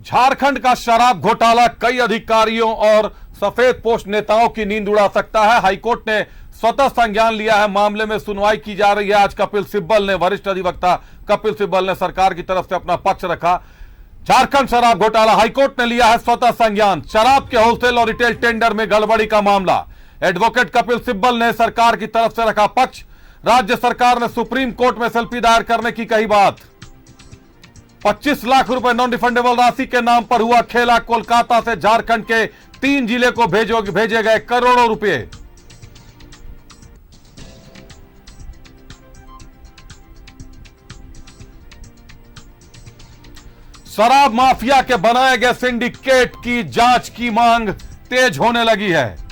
झारखंड का शराब घोटाला कई अधिकारियों और सफेद पोस्ट नेताओं की नींद उड़ा सकता है। हाईकोर्ट ने स्वतः संज्ञान लिया है। मामले में सुनवाई की जा रही है। आज कपिल सिब्बल ने, वरिष्ठ अधिवक्ता कपिल सिब्बल ने सरकार की तरफ से अपना पक्ष रखा। झारखंड शराब घोटाला, हाईकोर्ट ने लिया है स्वतः संज्ञान। शराब के होलसेल और रिटेल टेंडर में गड़बड़ी का मामला। एडवोकेट कपिल सिब्बल ने सरकार की तरफ से रखा पक्ष। राज्य सरकार ने सुप्रीम कोर्ट में एसएलपी दायर करने की कही बात। 25 लाख रुपए नॉन रिफंडेबल राशि के नाम पर हुआ खेला। कोलकाता से झारखंड के 3 जिले को भेजे गए करोड़ों रुपए। शराब माफिया के बनाए गए सिंडिकेट की जांच की मांग तेज होने लगी है।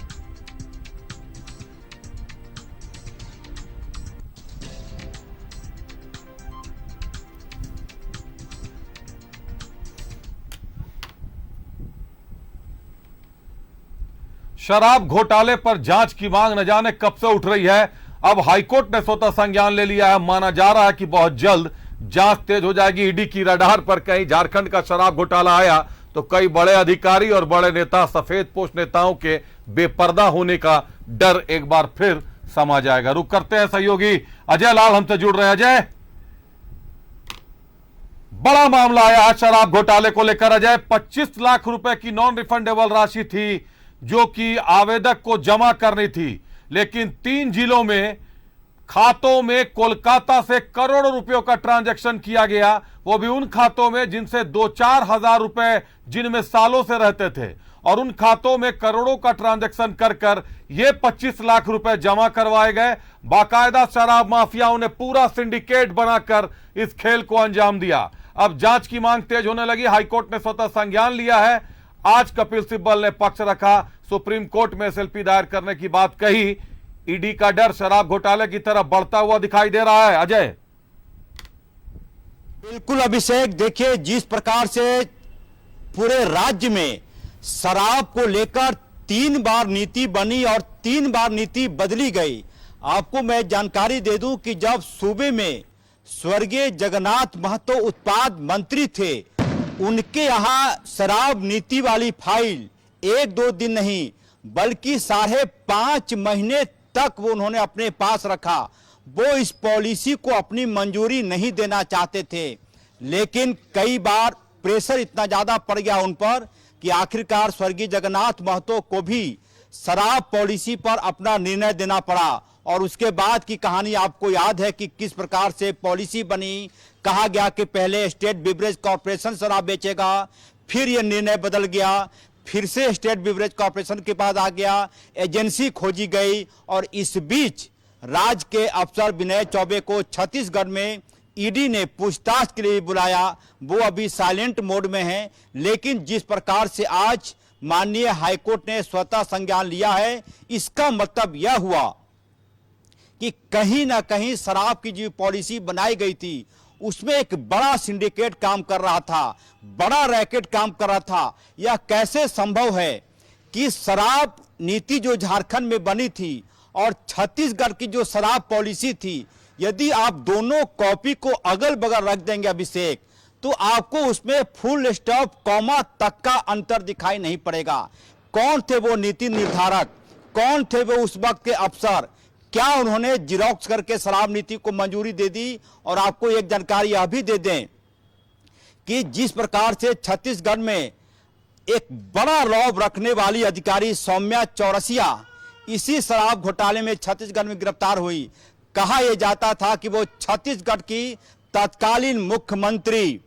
शराब घोटाले पर जांच की मांग न जाने कब से उठ रही है। अब हाईकोर्ट ने स्वतः संज्ञान ले लिया है। माना जा रहा है कि बहुत जल्द जांच तेज हो जाएगी। ईडी की रडार पर कहीं झारखंड का शराब घोटाला आया तो कई बड़े अधिकारी और बड़े नेता, सफेद पोस्ट नेताओं के बेपर्दा होने का डर एक बार फिर समा जाएगा। रुक करते हैं, सहयोगी अजय लाल हमसे जुड़ रहे हैं। अजय, बड़ा मामला आया है शराब घोटाले को लेकर। अजय, 25 लाख रुपए की नॉन रिफंडेबल राशि थी जो कि आवेदक को जमा करनी थी, लेकिन 3 जिलों में खातों में कोलकाता से करोड़ों रुपयों का ट्रांजैक्शन किया गया। वो भी उन खातों में जिनसे 2-4 हजार रुपए जिनमें सालों से रहते थे, और उन खातों में करोड़ों का ट्रांजैक्शन कर ये 25 लाख रुपए जमा करवाए गए। बाकायदा शराब माफियाओं ने पूरा सिंडिकेट बनाकर इस खेल को अंजाम दिया। अब जांच की मांग तेज होने लगी। हाईकोर्ट ने स्वतः संज्ञान लिया है। आज कपिल सिब्बल ने पक्ष रखा। सुप्रीम कोर्ट में एसएलपी दायर करने की बात कही। ईडी का डर शराब घोटाले की तरफ बढ़ता हुआ दिखाई दे रहा है। अजय, बिल्कुल अभिषेक, देखिए जिस प्रकार से पूरे राज्य में शराब को लेकर 3 बार नीति बनी और 3 बार नीति बदली गई। आपको मैं जानकारी दे दूं कि जब सूबे में स्वर्गीय जगन्नाथ महतो उत्पाद मंत्री थे, उनके यहां शराब नीति वाली फाइल 1-2 दिन नहीं बल्कि 5.5 महीने तक वो उन्होंने अपने पास रखा। वो इस पॉलिसी को अपनी मंजूरी नहीं देना चाहते थे, लेकिन कई बार प्रेशर इतना ज्यादा पड़ गया उन पर कि आखिरकार स्वर्गीय जगन्नाथ महतो को भी शराब पॉलिसी पर अपना निर्णय देना पड़ा। और उसके बाद की कहानी आपको याद है कि किस प्रकार से पॉलिसी बनी। कहा गया कि पहले स्टेट बिवरेज कॉर्पोरेशन शराब बेचेगा, फिर यह निर्णय बदल गया, फिर से स्टेट बिवरेज कॉर्पोरेशन के पास आ गया, एजेंसी खोजी गई, और इस बीच राज्य के अफसर विनय चौबे को छत्तीसगढ़ में ईडी ने पूछताछ के लिए बुलाया। वो अभी साइलेंट मोड में है, लेकिन जिस प्रकार से आज माननीय हाईकोर्ट ने स्वतः संज्ञान लिया है, इसका मतलब यह हुआ कि कहीं ना कहीं शराब की जो पॉलिसी बनाई गई थी उसमें एक बड़ा सिंडिकेट काम कर रहा था, बड़ा रैकेट काम कर रहा था। यह कैसे संभव है कि शराब नीति जो झारखंड में बनी थी और छत्तीसगढ़ की जो शराब पॉलिसी थी, यदि आप दोनों कॉपी को अगल बगल रख देंगे अभिषेक, तो आपको उसमें फुल स्टॉप कॉमा तक का अंतर दिखाई नहीं पड़ेगा। कौन थे वो नीति निर्धारक, कौन थे वो उस वक्त के अफसर, क्या उन्होंने जिरोक्स करके शराब नीति को मंजूरी दे दी। और आपको एक जानकारी यह भी दे दें कि जिस प्रकार से छत्तीसगढ़ में एक बड़ा रौब रखने वाली अधिकारी सौम्या चौरसिया इसी शराब घोटाले में छत्तीसगढ़ में गिरफ्तार हुई। कहा यह जाता था कि वो छत्तीसगढ़ की तत्कालीन मुख्यमंत्री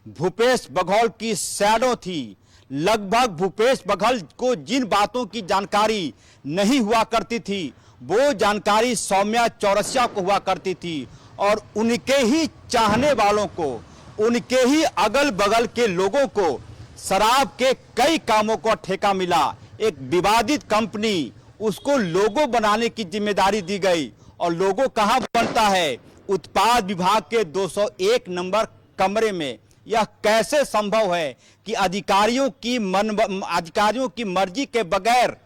भूपेश बघेल की शैडो थी। लगभग भूपेश बघेल को जिन बातों की जानकारी नहीं हुआ करती थी, वो जानकारी सौम्या चौरसिया को हुआ करती थी, और उनके ही चाहने वालों को, उनके ही अगल बगल के लोगों को शराब के कई कामों को ठेका मिला। एक विवादित कंपनी, उसको लोगो बनाने की जिम्मेदारी दी गई, और लोगो कहां बनता है? उत्पाद विभाग के 201 नंबर कमरे में। यह कैसे संभव है कि अधिकारियों की मर्जी के बगैर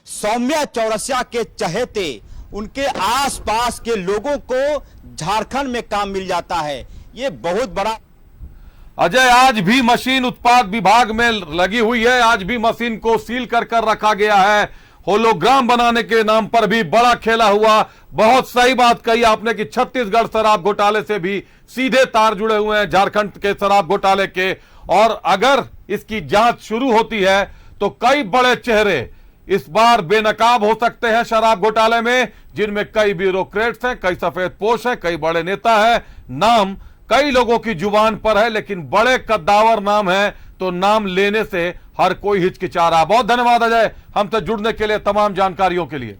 सौम्या चौरसिया के चहेते, उनके आसपास के लोगों को झारखंड में काम मिल जाता है? ये बहुत बड़ा अजय, आज भी मशीन उत्पाद विभाग में लगी हुई है, आज भी मशीन को सील कर रखा गया है। होलोग्राम बनाने के नाम पर भी बड़ा खेला हुआ। बहुत सही बात कही आपने कि छत्तीसगढ़ शराब घोटाले से भी सीधे तार जुड़े हुए हैं झारखंड के शराब घोटाले के, और अगर इसकी जांच शुरू होती है तो कई बड़े चेहरे इस बार बेनकाब हो सकते हैं शराब घोटाले में, जिनमें कई ब्यूरोक्रेट्स हैं, कई सफेद पोश हैं, कई बड़े नेता हैं। नाम कई लोगों की जुबान पर है, लेकिन बड़े कद्दावर नाम है तो नाम लेने से हर कोई हिचकिचा रहा। बहुत धन्यवाद अजय हमसे जुड़ने के लिए, तमाम जानकारियों के लिए।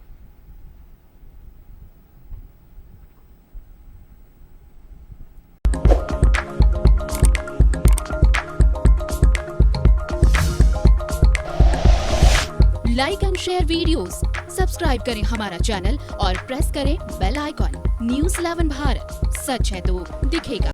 Like and share videos, subscribe करें हमारा चैनल और प्रेस करें बेल आइकॉन। न्यूज़ 11 भारत, सच है तो दिखेगा।